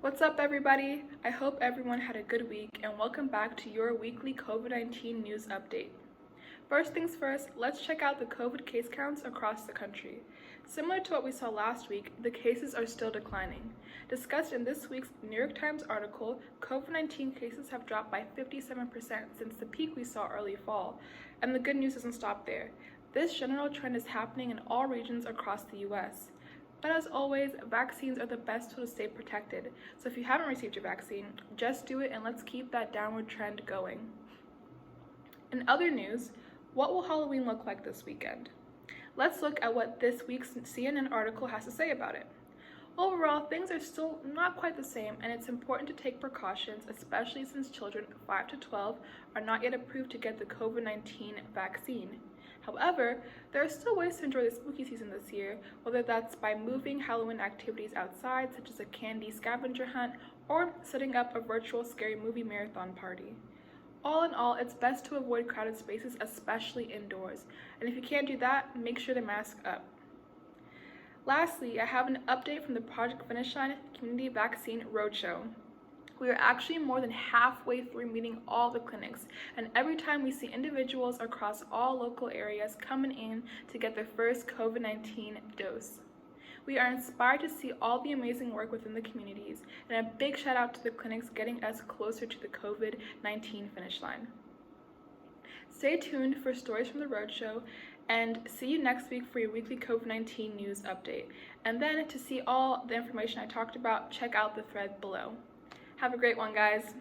What's up, everybody? I hope everyone had a good week, and welcome back to your weekly COVID-19 news update. First things first, let's check out the COVID case counts across the country. Similar to what we saw last week, the cases are still declining. Discussed in this week's New York Times article, COVID-19 cases have dropped by 57% since the peak we saw early fall, and the good news doesn't stop there. This general trend is happening in all regions across the U.S. But as always, vaccines are the best tool to stay protected. So if you haven't received your vaccine, just do it and let's keep that downward trend going. In other news, what will Halloween look like this weekend? Let's look at what this week's CNN article has to say about it. Overall, things are still not quite the same, and it's important to take precautions, especially since children 5 to 12 are not yet approved to get the COVID-19 vaccine. However, there are still ways to enjoy the spooky season this year, whether that's by moving Halloween activities outside, such as a candy scavenger hunt, or setting up a virtual scary movie marathon party. All in all, it's best to avoid crowded spaces, especially indoors. And if you can't do that, make sure to mask up. Lastly, I have an update from the Project Finish Line Community Vaccine Roadshow. We are actually more than halfway through meeting all the clinics, and every time we see individuals across all local areas coming in to get their first COVID-19 dose. We are inspired to see all the amazing work within the communities, and a big shout out to the clinics getting us closer to the COVID-19 finish line. Stay tuned for stories from the Roadshow, and see you next week for your weekly COVID-19 news update. And then to see all the information I talked about, check out the thread below. Have a great one, guys.